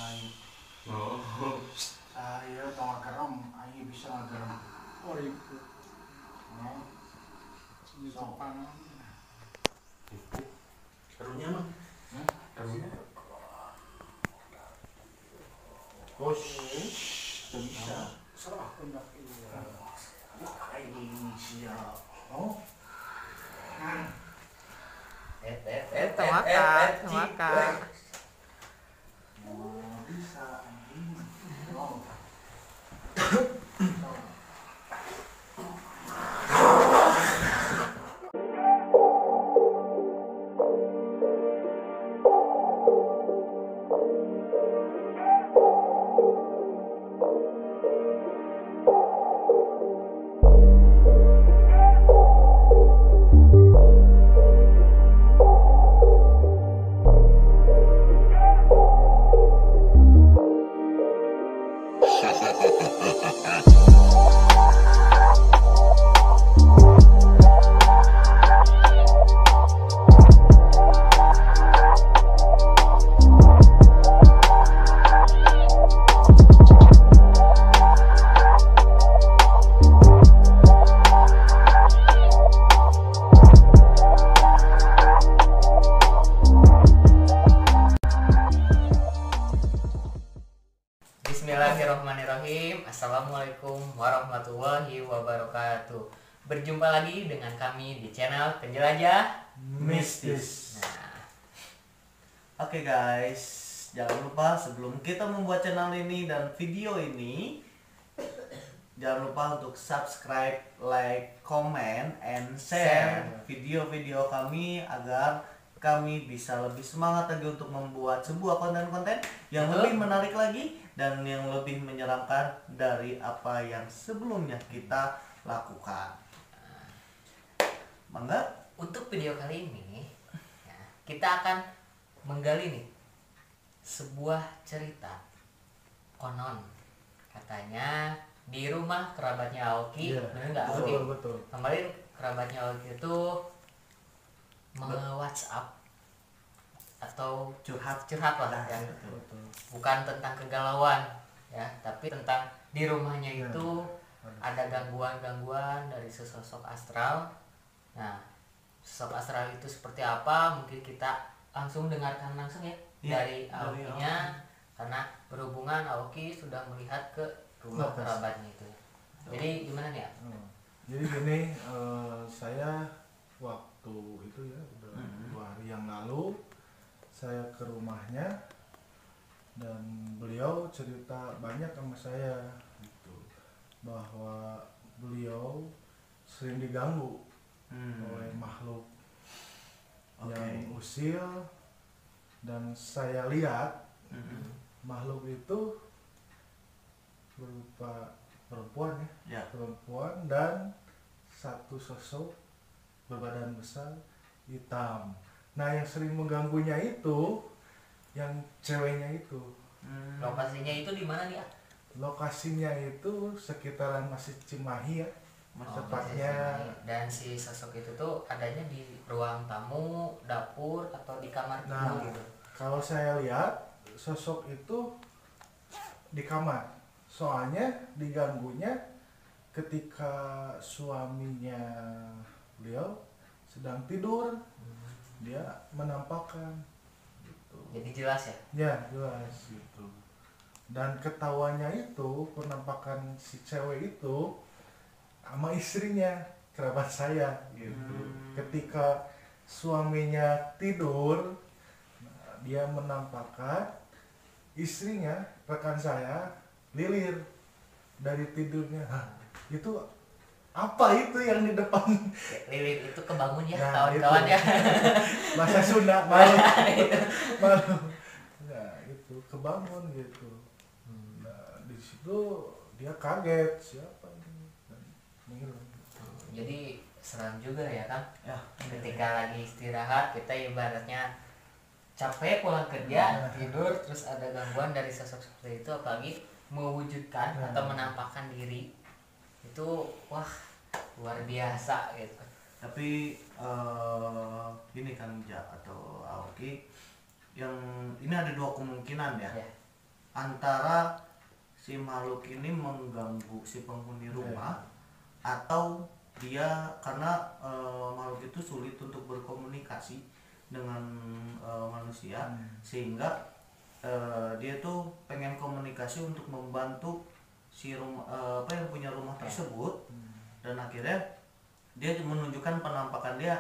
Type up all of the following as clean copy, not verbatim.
Ayo. Oh. Ayo tong garam, ayo bisa garam. Oh itu Oh, di Jepang. Karunya mah. Karunya. bos. Bisa. Serah pundak iya. Ini siap. Oh. Maka. Bisa anjing. Oh. Bismillahirrahmanirrahim. Assalamualaikum warahmatullahi wabarakatuh. Berjumpa lagi dengan kami di channel Penjelajah Mistis. Nah, Oke guys, jangan lupa sebelum kita membuat channel ini dan video ini, jangan lupa untuk subscribe, like, comment, and share video-video kami agar kami bisa lebih semangat lagi untuk membuat sebuah konten-konten yang Betul. lebih menarik lagi dan yang lebih menyeramkan dari apa yang sebelumnya kita lakukan. Mangga? untuk video kali ini ya, kita akan menggali nih sebuah cerita konon katanya di rumah kerabatnya Aoki. Iya, Bener nggak Aoki? betul. Kemarin kerabatnya Aoki itu nge-WhatsApp atau curhat lah ya. Betul. Bukan tentang kegalauan ya, tapi tentang di rumahnya itu ada gangguan-gangguan dari sesosok astral. Nah, sosok astral itu seperti apa? Mungkin kita langsung dengarkan langsung ya Iya, dari dari Aoki-nya, karena berhubungan Aoki sudah melihat ke rumah Lokasi. kerabatnya itu. Jadi gimana nih ya? Jadi gini, saya waktu itu ya udah 2 hari yang lalu saya ke rumahnya dan beliau cerita banyak sama saya gitu, bahwa beliau sering diganggu oleh makhluk yang usil, dan saya lihat makhluk itu berupa perempuan ya, Ya. perempuan dan satu sosok berbadan besar hitam. Nah, yang sering mengganggunya itu yang ceweknya itu. Lokasinya itu di mana nih ya? Lokasinya itu sekitaran Masjid Cimahi ya. Tepatnya Dan si sosok itu tuh adanya di ruang tamu, dapur, atau di kamar Nah, ibu gitu. kalau saya lihat sosok itu di kamar. Soalnya diganggunya ketika suaminya beliau sedang tidur, dia menampakkan gitu. Jadi jelas ya? Ya, jelas gitu. Dan ketahuannya itu penampakan si cewek itu sama istrinya, kerabat saya gitu. Ketika suaminya tidur, nah, dia menampakkan istrinya, rekan saya, lilir dari tidurnya. Hah, itu apa itu yang di depan? Lilin itu kebangun ya, Nah, kawan-kawan itu. ya. Bahasa Sunda, malu. Malu. Nah, itu kebangun gitu. Nah, di situ dia kaget, siapa ini? Dan menghilang. Jadi seram juga ya kan? Ya. Ketika lagi istirahat, kita ibaratnya capek pulang kerja, tidur, terus ada gangguan dari sosok seperti itu, apalagi mewujudkan atau menampakkan diri, itu wah luar biasa gitu. Tapi ini kan Ja atau Aoki, yang ini ada 2 kemungkinan ya. Ya. antara si makhluk ini mengganggu si penghuni rumah atau dia karena makhluk itu sulit untuk berkomunikasi dengan manusia sehingga dia tuh pengen komunikasi untuk membantu si rumah yang punya rumah tersebut dan akhirnya dia menunjukkan penampakan dia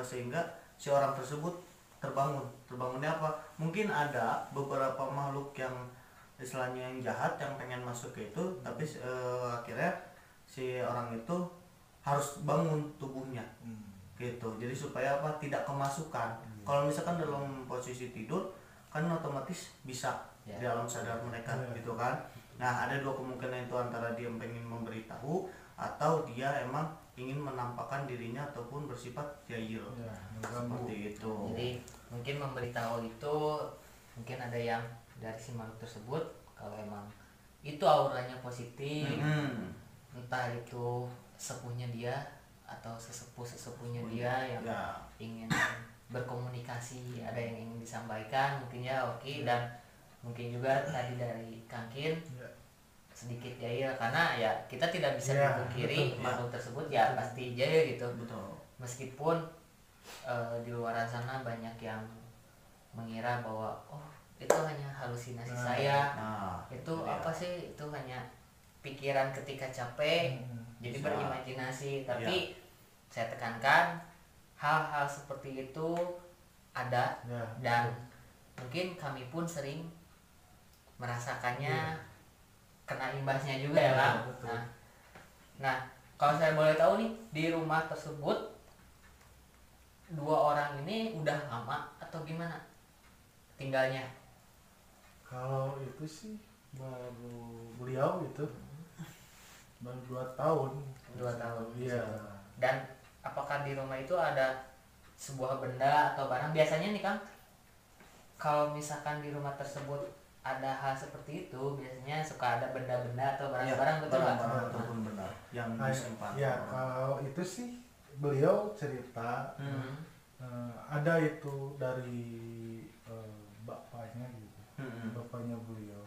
sehingga si orang tersebut terbangunnya apa mungkin ada beberapa makhluk yang istilahnya yang jahat yang pengen masuk ke itu tapi akhirnya si orang itu harus bangun tubuhnya gitu jadi supaya apa tidak kemasukan kalau misalkan dalam posisi tidur kan otomatis bisa di alam sadar mereka gitu kan nah ada dua kemungkinan itu antara dia pengen memberitahu atau dia emang ingin menampakkan dirinya ataupun bersifat jahil seperti itu jadi mungkin memberitahu itu mungkin ada yang dari si makhluk tersebut kalau emang itu auranya positif entah itu sepuhnya dia atau sesepuhnya dia yang ingin berkomunikasi ada yang ingin disampaikan mungkin ya oke. Dan mungkin juga tadi dari Kangkin sedikit jahil karena ya kita tidak bisa dipungkiri makhluk tersebut ya pasti jahil gitu meskipun di luar sana banyak yang mengira bahwa oh itu hanya halusinasi saya itu apa sih itu hanya pikiran ketika capek jadi berimajinasi tapi saya tekankan hal-hal seperti itu ada dan mungkin kami pun sering merasakannya kena imbasnya juga ya Kang. Nah kalau saya boleh tahu nih di rumah tersebut dua orang ini udah lama atau gimana tinggalnya? Kalau itu sih baru beliau itu baru 2 tahun. 2 tahun. Iya. Dan apakah di rumah itu ada sebuah benda atau barang biasanya nih Kang kalau misalkan di rumah tersebut ada hal seperti itu biasanya suka ada benda-benda atau barang-barang betul nggak? Ataupun benda yang disimpan. Ya kalau itu sih beliau cerita ada itu dari bapaknya gitu, bapaknya beliau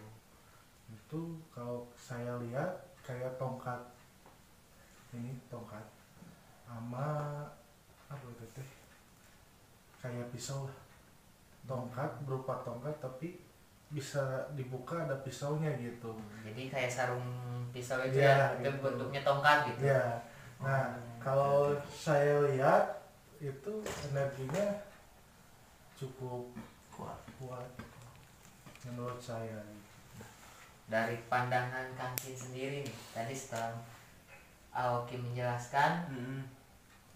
itu kalau saya lihat kayak tongkat sama apa itu teh kayak pisau lah tongkat berupa tongkat tapi bisa dibuka ada pisaunya gitu jadi kayak sarung pisau itu ya itu gitu. Bentuknya tongkat gitu Ya nah kalau saya lihat itu energinya cukup kuat menurut saya dari pandangan Kangkin sendiri nih tadi setelah Aoki menjelaskan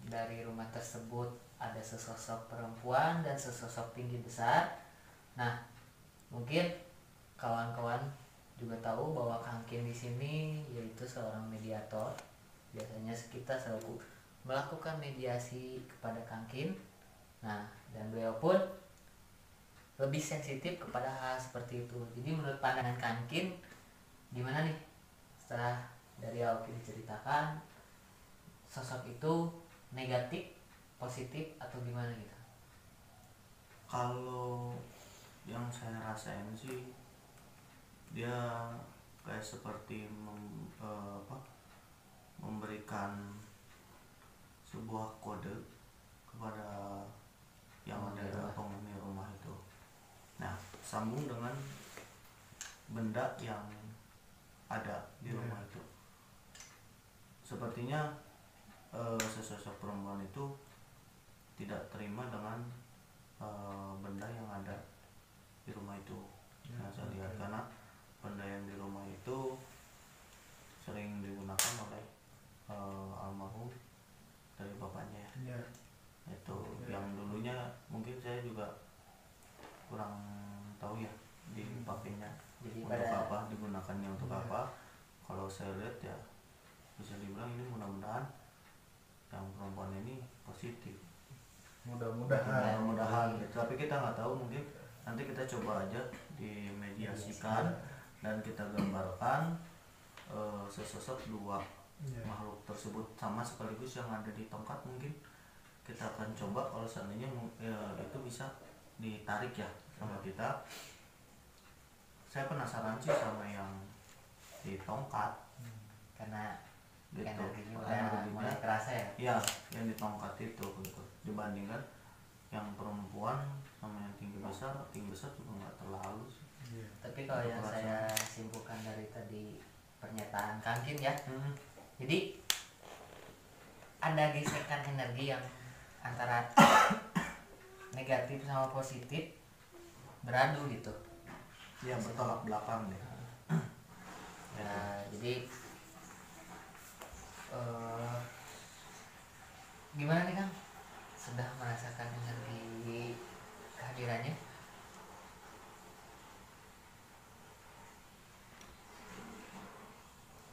dari rumah tersebut ada sesosok perempuan dan sesosok tinggi besar. Nah mungkin kawan-kawan juga tahu bahwa Kangkin di sini yaitu seorang mediator. Biasanya kita selalu melakukan mediasi kepada Kangkin. Nah, dan beliau pun lebih sensitif kepada hal seperti itu. Jadi menurut pandangan Kangkin gimana nih setelah dari Aoki diceritakan sosok itu negatif, positif atau gimana gitu? Kalau yang saya rasain sih dia kayak seperti memberikan sebuah kode kepada yang ada di penghuni rumah itu. Nah sambung dengan benda yang ada di rumah itu sepertinya sesosok perempuan itu tidak terima dengan benda yang ada di rumah itu. Nah saya lihat karena benda yang di rumah itu sering digunakan oleh almarhum dari bapaknya itu yang dulunya mungkin saya juga kurang tahu ya dipakainya untuk apa, digunakannya untuk apa. Kalau saya lihat ya bisa dibilang ini mudah-mudahan yang perempuan ini positif, mudah-mudahan gitu. Tapi kita nggak tahu, mungkin nanti kita coba aja dimediasikan dan kita gambarkan sesosok dua makhluk tersebut sama sekaligus yang ada di tongkat. Mungkin kita akan coba kalau seandainya itu bisa ditarik ya sama kita saya penasaran sih sama yang di tongkat karena gitu. energinya udah Energinya. mulai kerasa ya. Iya, yang di tongkat itu gitu. Dibandingkan yang perempuan sama yang tinggi besar juga nggak terlalu sih. Iya. Tapi kalau yang Kerasa. saya simpulkan dari tadi pernyataan Kangkin ya, Hmm. jadi ada gesekan energi yang antara negatif sama positif beradu gitu. Iya, bertolak belakang deh. Nah, jadi gimana nih Kang? Sudah merasakan energi kehadirannya?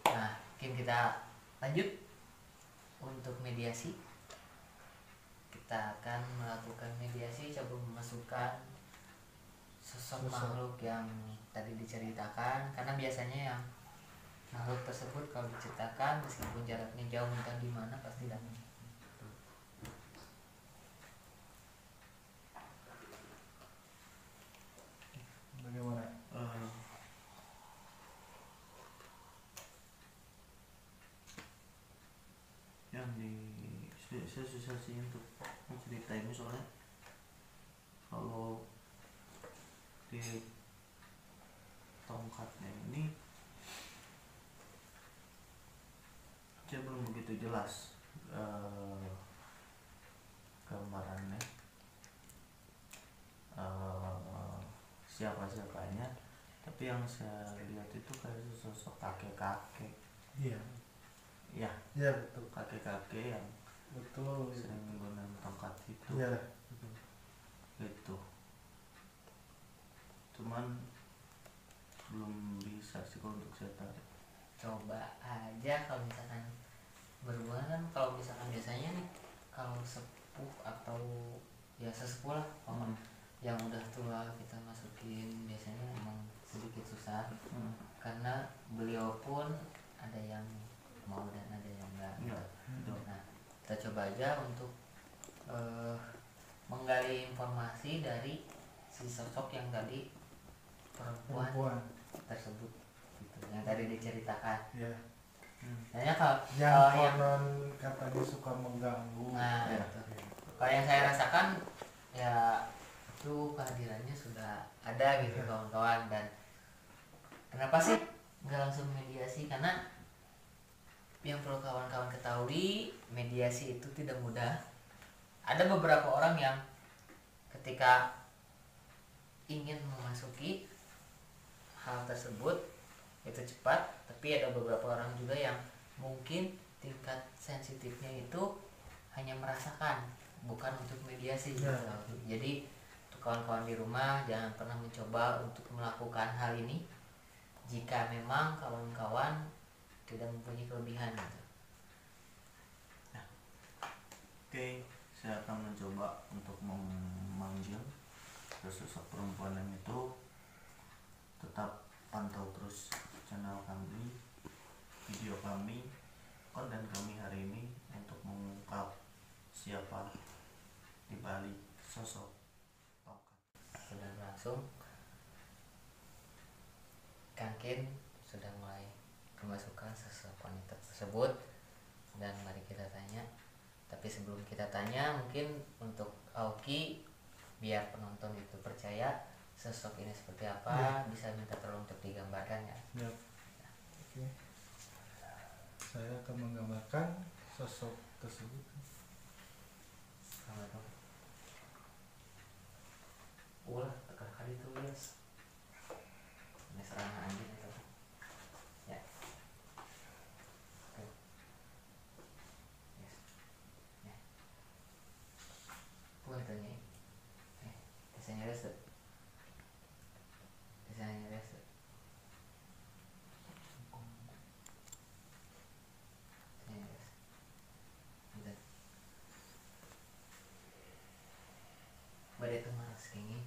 Nah, mungkin kita lanjut untuk mediasi. Kita akan melakukan mediasi, coba memasukkan sosok makhluk yang tadi diceritakan, karena biasanya yang makhluk tersebut kalau diceritakan meskipun jaraknya jauh entah di mana pasti datang. Bagaimana? Yang di saya susah sih untuk menceritain soalnya kalau di tongkatnya ini saya belum begitu jelas gambarannya siapa-siapanya, tapi yang saya lihat itu kayak sosok kakek-kakek Iya. ya, Iya betul. kakek-kakek yang Betul. sering menggunakan tongkat itu Iya. Betul. gitu. Cuman belum bisa sih kalau untuk saya tarik. Coba aja kalau misalkan berhubungan kan, kalau misalkan biasanya nih kalau sepuh atau ya sesepuh lah yang udah tua kita masukin biasanya emang sedikit susah karena beliau pun ada yang mau dan ada yang enggak. Enggak, betul. Nah, kita coba aja untuk menggali informasi dari si sosok yang tadi perempuan tersebut gitu, yang tadi diceritakan. Iya. Hanya kalau Yang yang konon katanya suka mengganggu. nah Ya. itu. Kalau yang saya rasakan ya itu kehadirannya sudah ada gitu kawan-kawan. Dan kenapa sih nggak langsung mediasi? Karena yang perlu kawan-kawan ketahui, mediasi itu tidak mudah. Ada beberapa orang yang ketika ingin memasuki hal tersebut itu cepat, tapi ada beberapa orang juga yang mungkin tingkat sensitifnya itu hanya merasakan, bukan untuk mediasi gitu. Jadi untuk kawan-kawan di rumah jangan pernah mencoba untuk melakukan hal ini jika memang kawan-kawan tidak mempunyai kelebihan gitu. Oke, saya akan mencoba untuk memanggil sosok perempuan yang itu. Tetap pantau terus channel kami, video kami, konten kami hari ini untuk mengungkap siapa di balik sosok tongkat. Sudah langsung Kangkin sudah mulai kemasukan sosok wanita tersebut, dan mari kita tanya. Tapi sebelum kita tanya, mungkin untuk Aoki biar penonton itu percaya sosok ini seperti apa, bisa minta tolong untuk digambarkan ya. Ya. Oke. Saya akan menggambarkan sosok tersebut. Sama dong. Ulah tekan kali itu guys. Ini serangan anjing itu. Ya. Oke. Yes. Ya. Puan tanya. Desainnya reset. Desainnya reset. Desainnya reset. Bentar. Badai teman segini.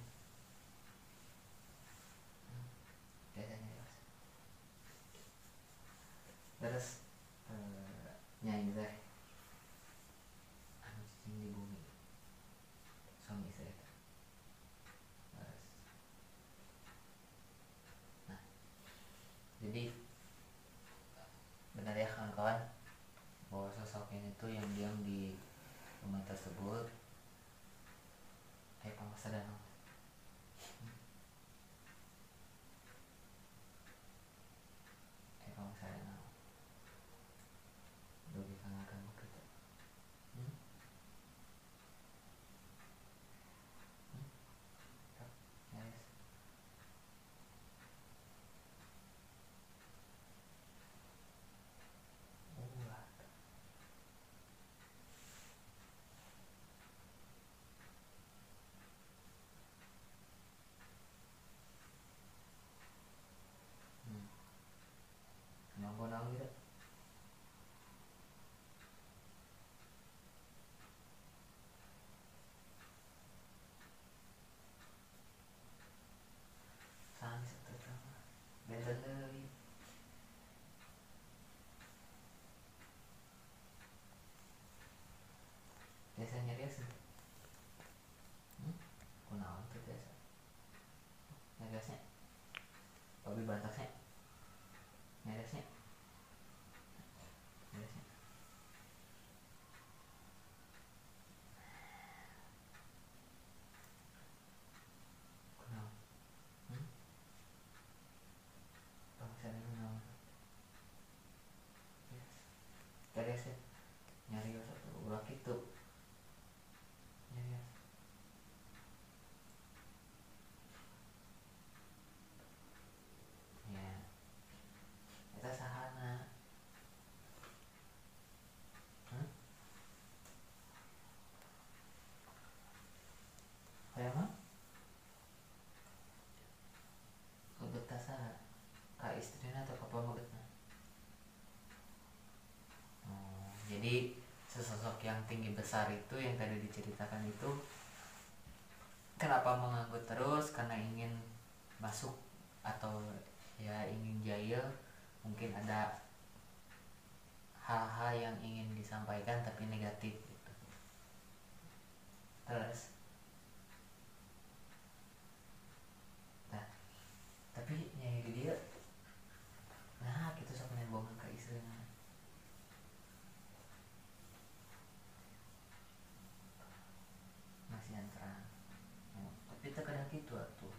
lebih batasnya nyarisnya nyarisnya kenal bangsa ini kenal yes ya nyari satu ulah gitu nyari ya kita sahana kayak mah kebetas saha ka istrina atau ka pamagetna jadi sesosok yang tinggi besar itu yang tadi diceritakan itu kenapa menganggut terus karena ingin masuk atau ya ingin jahil mungkin ada hal-hal yang ingin disampaikan tapi negatif gitu. Terus nah tapi nyai di dia nah kita sok nembongan ke istrinya masih yang terang tapi terkadang gitu atuh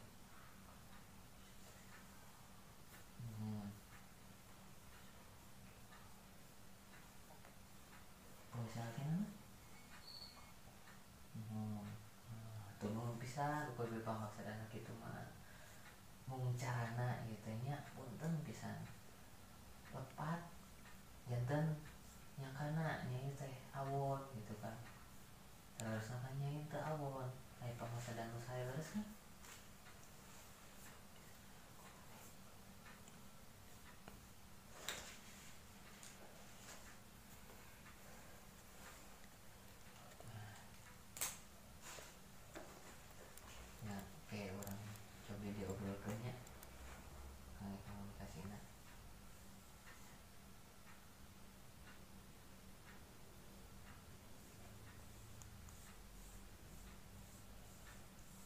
misalnya tuh nu bisa lupa beli pamaksa anak itu mah mung carana gitu nya punten pisan lepat janten yang kana nyai teh awon gitu kan terus namanya itu awon aya pamaksa dan saya terus kan ya kayak orang coba diobrolkannya kayak komunikasinya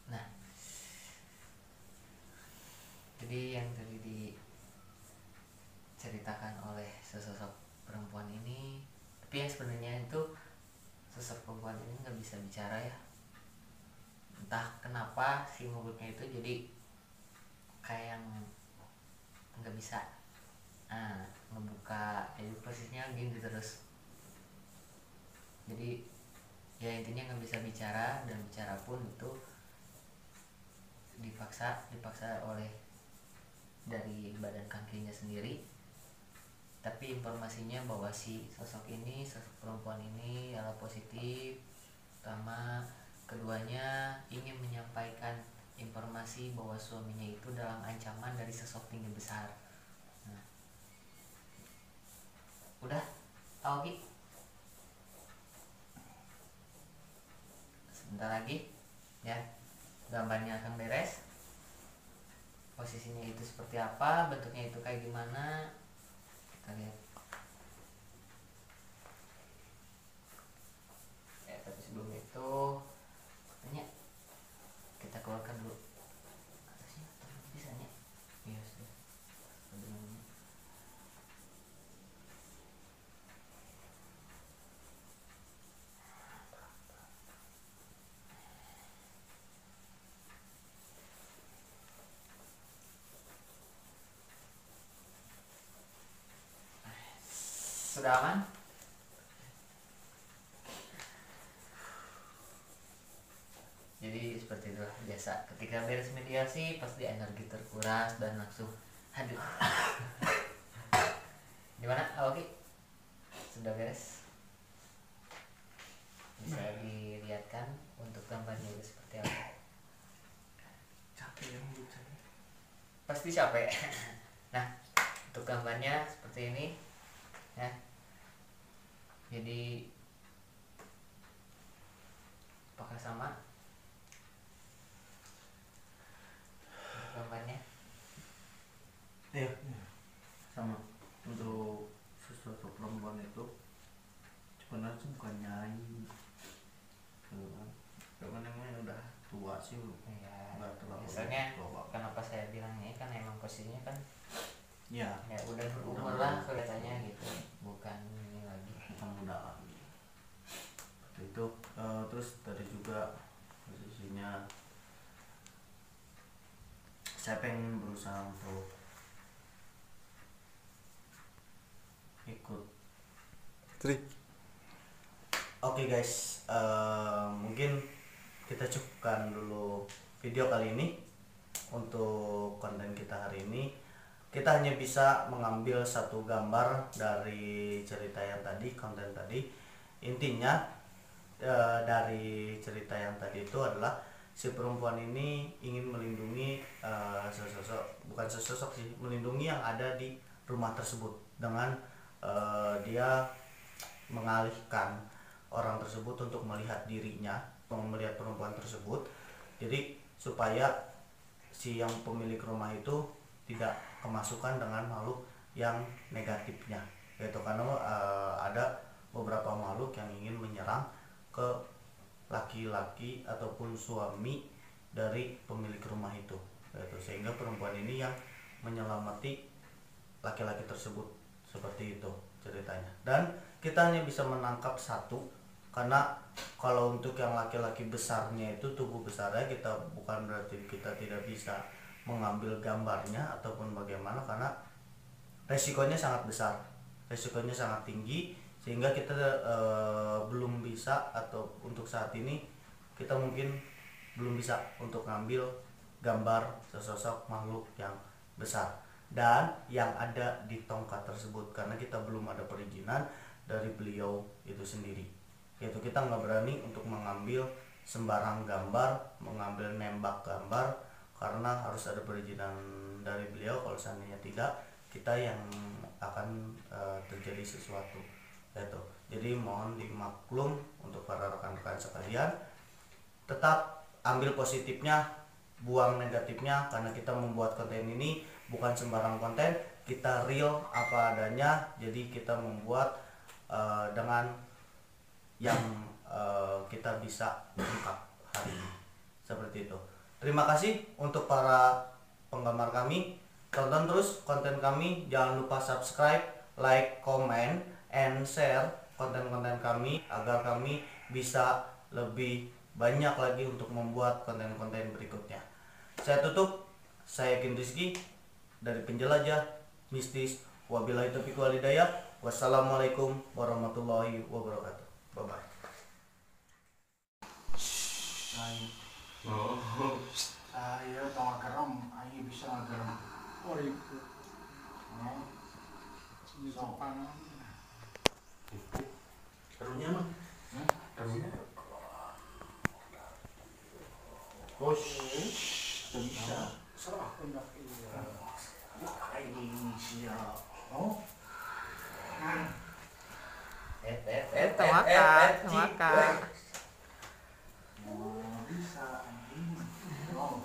nah jadi yang tadi diceritakan oleh sesosok perempuan ini tapi yang sebenarnya itu sosok perempuan ini nggak bisa bicara ya entah kenapa si mulutnya itu jadi kayak yang nggak bisa ngebuka jadi posisinya gini terus jadi ya intinya nggak bisa bicara dan bicara pun itu dipaksa oleh dari badan kakinya sendiri tapi informasinya bahwa si sosok perempuan ini adalah positif pertama keduanya ingin menyampaikan informasi bahwa suaminya itu dalam ancaman dari sosok tinggi besar nah, udah Oki sebentar lagi ya gambarnya akan beres posisinya itu seperti apa bentuknya itu kayak gimana kita lihat ya tapi sebelum itu katanya kita keluarkan dulu atasnya bisanya iya sudah sebelumnya sudah aman jadi seperti itulah biasa ketika beres mediasi pasti energi terkuras dan langsung aduh gimana Oke sudah beres bisa dilihatkan untuk gambarnya itu seperti apa capek yang bicara pasti capek nah untuk gambarnya seperti ini ya jadi apakah sama untuk gambarnya iya sama untuk sesuatu perempuan itu sebenarnya itu bukan nyai karena namanya udah tua sih ya nggak terlalu biasanya tua. kenapa saya bilang ini kan emang posisinya kan Ya, Ya udah berumur lah kelihatannya gitu, bukan ini lagi. muda lagi. Seperti itu. Terus tadi juga posisinya saya pengen berusaha untuk ikut. Oke guys, mungkin kita cukupkan dulu video kali ini. Untuk konten kita hari ini, kita hanya bisa mengambil satu gambar dari cerita yang tadi, konten tadi. Intinya dari cerita yang tadi itu adalah si perempuan ini ingin melindungi bukan sesosok sih, melindungi yang ada di rumah tersebut dengan dia mengalihkan orang tersebut untuk melihat dirinya, melihat perempuan tersebut. Jadi supaya si yang pemilik rumah itu tidak kemasukan dengan makhluk yang negatifnya, yaitu karena ada beberapa makhluk yang ingin menyerang ke laki-laki ataupun suami dari pemilik rumah itu, yaitu sehingga perempuan ini yang menyelamati laki-laki tersebut. Seperti itu ceritanya, dan kita hanya bisa menangkap satu, karena kalau untuk yang laki-laki besarnya itu, tubuh besarnya, kita bukan berarti kita tidak bisa mengambil gambarnya ataupun bagaimana, karena resikonya sangat besar, resikonya sangat tinggi, sehingga kita belum bisa, atau untuk saat ini kita mungkin belum bisa untuk ngambil gambar sesosok makhluk yang besar dan yang ada di tongkat tersebut, karena kita belum ada perizinan dari beliau itu sendiri. Yaitu kita nggak berani untuk mengambil sembarang gambar, mengambil nembak gambar, karena harus ada perizinan dari beliau. Kalau seandainya tidak, kita yang akan terjadi sesuatu. Yaitu, jadi mohon dimaklum untuk para rekan-rekan sekalian. Tetap ambil positifnya, buang negatifnya, karena kita membuat konten ini bukan sembarang konten, kita real apa adanya. Jadi kita membuat dengan yang kita bisa ungkap hari ini, seperti itu. Terima kasih untuk para penggemar kami. Tonton terus konten kami, jangan lupa subscribe, like, comment, and share konten-konten kami agar kami bisa lebih banyak lagi untuk membuat konten-konten berikutnya. Saya tutup, saya Kin Rizky dari Penjelajah Mistis. Wabillahi taufiq wal hidayah. Wassalamualaikum warahmatullahi wabarakatuh. Bye bye. Saya tahu garam, ayo bisa garam. Oh itu. Sopan. Karunya mah. Karunya. Bos, bisa. Serah hendak iya. Ini siap. Oh. Makan. Bisa anjing. Oh.